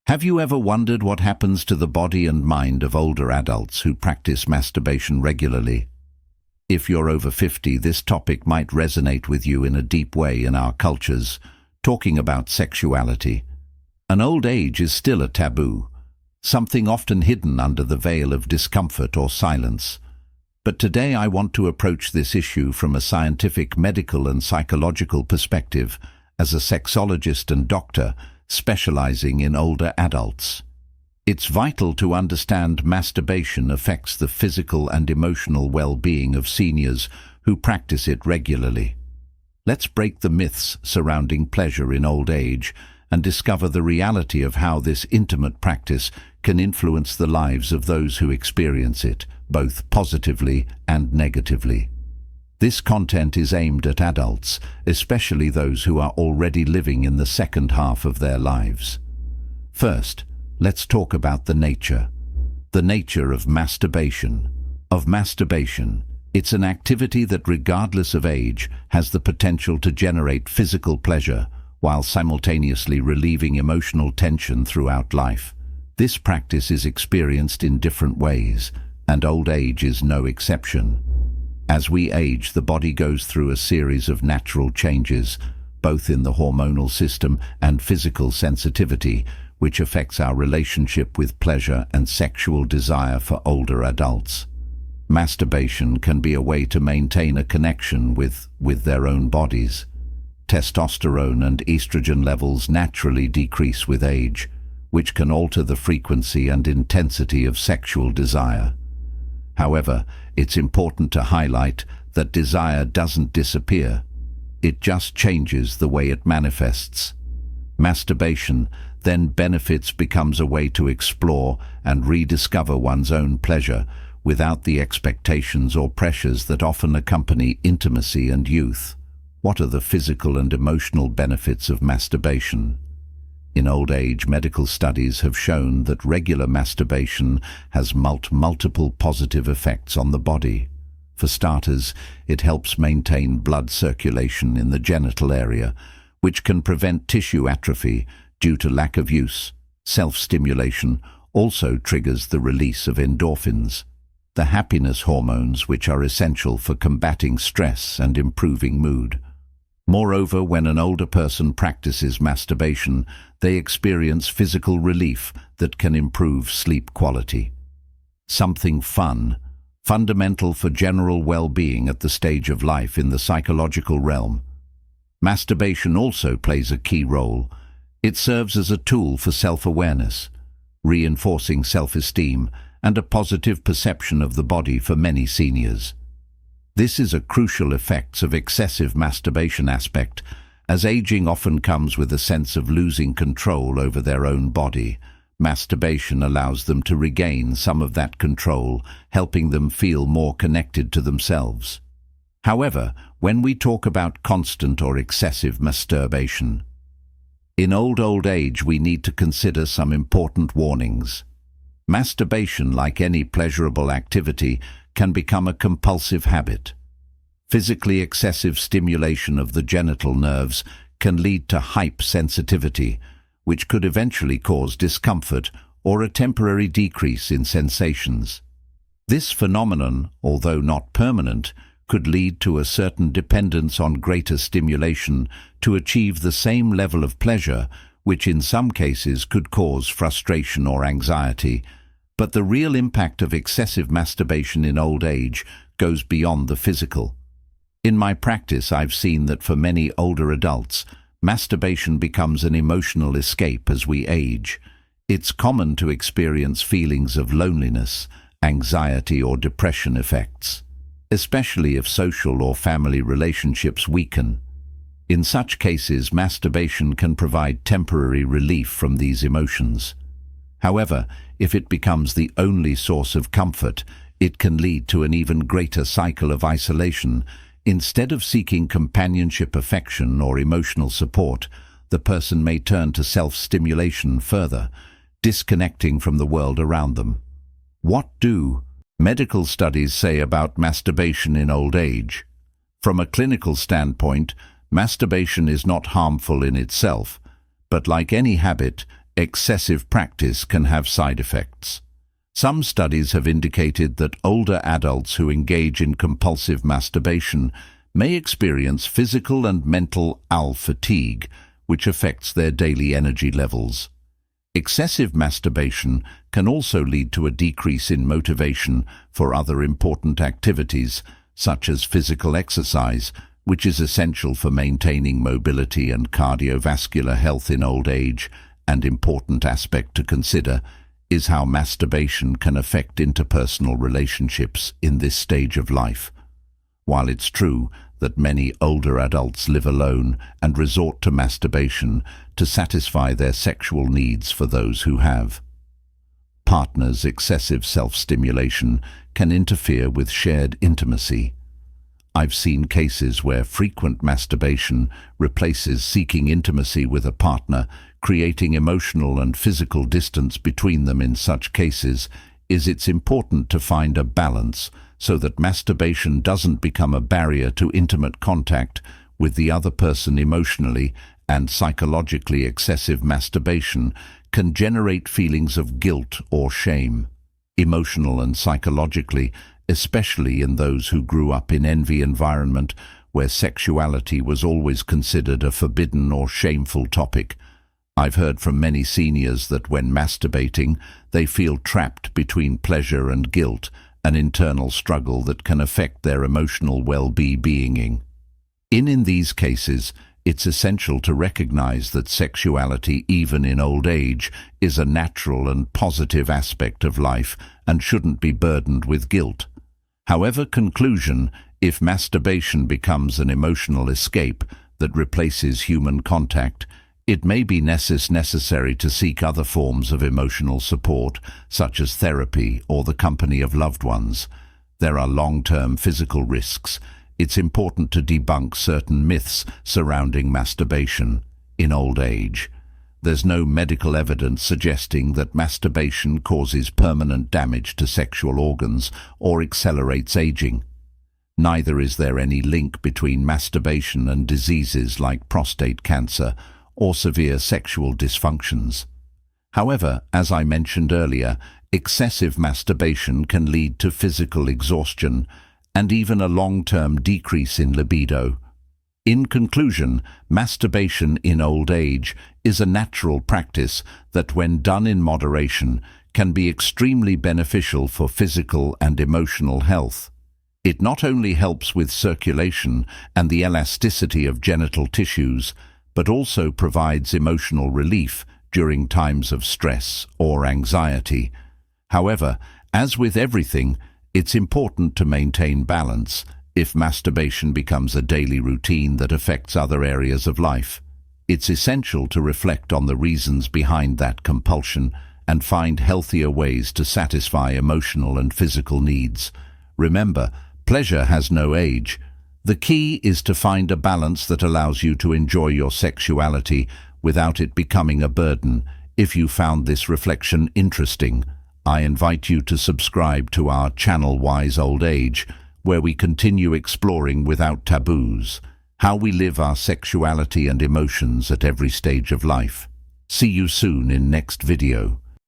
Have you ever wondered what happens to the body and mind of older adults who practice masturbation regularly? If you're over 50, this topic might resonate with you in a deep way in our cultures, talking about sexuality. An old age is still a taboo, something often hidden under the veil of discomfort or silence. But today I want to approach this issue from a scientific, medical and psychological perspective as a sexologist and doctor specializing in older adults. It's vital to understand masturbation affects the physical and emotional well-being of seniors who practice it regularly. Let's break the myths surrounding pleasure in old age and discover the reality of how this intimate practice can influence the lives of those who experience it, both positively and negatively. This content is aimed at adults, especially those who are already living in the second half of their lives. First, let's talk about the nature of masturbation. It's an activity that, regardless of age, has the potential to generate physical pleasure while simultaneously relieving emotional tension throughout life. This practice is experienced in different ways, and old age is no exception. As we age, the body goes through a series of natural changes, both in the hormonal system and physical sensitivity, which affects our relationship with pleasure and sexual desire for older adults. Masturbation can be a way to maintain a connection with their own bodies. Testosterone and estrogen levels naturally decrease with age, which can alter the frequency and intensity of sexual desire. However, it's important to highlight that desire doesn't disappear. It just changes the way it manifests. Masturbation then becomes a way to explore and rediscover one's own pleasure without the expectations or pressures that often accompany intimacy and youth. What are the physical and emotional benefits of masturbation? In old age, medical studies have shown that regular masturbation has multiple positive effects on the body. For starters, it helps maintain blood circulation in the genital area, which can prevent tissue atrophy due to lack of use. Self-stimulation also triggers the release of endorphins, the happiness hormones which are essential for combating stress and improving mood. Moreover, when an older person practices masturbation, they experience physical relief that can improve sleep quality. Something fundamental for general well-being at the stage of life in the psychological realm. Masturbation also plays a key role. It serves as a tool for self-awareness, reinforcing self-esteem and a positive perception of the body for many seniors. This is a crucial effect of excessive masturbation aspect, as aging often comes with a sense of losing control over their own body. Masturbation allows them to regain some of that control, helping them feel more connected to themselves. However, when we talk about constant or excessive masturbation, in old age we need to consider some important warnings. Masturbation, like any pleasurable activity, can become a compulsive habit. Physically excessive stimulation of the genital nerves can lead to hypersensitivity, which could eventually cause discomfort or a temporary decrease in sensations. This phenomenon, although not permanent, could lead to a certain dependence on greater stimulation to achieve the same level of pleasure, which in some cases could cause frustration or anxiety. But the real impact of excessive masturbation in old age goes beyond the physical. In my practice, I've seen that for many older adults, masturbation becomes an emotional escape as we age. It's common to experience feelings of loneliness, anxiety or depression effects, especially if social or family relationships weaken. In such cases, masturbation can provide temporary relief from these emotions. However, if it becomes the only source of comfort, it can lead to an even greater cycle of isolation. Instead of seeking companionship, affection, or emotional support, the person may turn to self-stimulation further, disconnecting from the world around them. What do medical studies say about masturbation in old age? From a clinical standpoint, masturbation is not harmful in itself, but like any habit, excessive practice can have side effects. Some studies have indicated that older adults who engage in compulsive masturbation may experience physical and mental fatigue, which affects their daily energy levels. Excessive masturbation can also lead to a decrease in motivation for other important activities, such as physical exercise, which is essential for maintaining mobility and cardiovascular health in old age. An important aspect to consider is how masturbation can affect interpersonal relationships in this stage of life. While it's true that many older adults live alone and resort to masturbation to satisfy their sexual needs for those who have partners, excessive self-stimulation can interfere with shared intimacy. I've seen cases where frequent masturbation replaces seeking intimacy with a partner, creating emotional and physical distance between them. In such cases, it's important to find a balance so that masturbation doesn't become a barrier to intimate contact with the other person. Emotionally and psychologically, excessive masturbation can generate feelings of guilt or shame. Emotional and psychologically, especially in those who grew up in an environment where sexuality was always considered a forbidden or shameful topic. I've heard from many seniors that when masturbating, they feel trapped between pleasure and guilt, an internal struggle that can affect their emotional well-being. In these cases, it's essential to recognize that sexuality, even in old age, is a natural and positive aspect of life and shouldn't be burdened with guilt. However, conclusion, if masturbation becomes an emotional escape that replaces human contact, it may be necessary to seek other forms of emotional support, such as therapy or the company of loved ones. There are long-term physical risks. It's important to debunk certain myths surrounding masturbation in old age. There's no medical evidence suggesting that masturbation causes permanent damage to sexual organs or accelerates aging. Neither is there any link between masturbation and diseases like prostate cancer or severe sexual dysfunctions. However, as I mentioned earlier, excessive masturbation can lead to physical exhaustion and even a long-term decrease in libido. In conclusion, masturbation in old age is a natural practice that, when done in moderation, can be extremely beneficial for physical and emotional health. It not only helps with circulation and the elasticity of genital tissues, but also provides emotional relief during times of stress or anxiety. However, as with everything, it's important to maintain balance. If masturbation becomes a daily routine that affects other areas of life, it's essential to reflect on the reasons behind that compulsion and find healthier ways to satisfy emotional and physical needs. Remember, pleasure has no age. The key is to find a balance that allows you to enjoy your sexuality without it becoming a burden. If you found this reflection interesting, I invite you to subscribe to our channel Wise Old Age, where we continue exploring without taboos how we live our sexuality and emotions at every stage of life. See you soon in next video.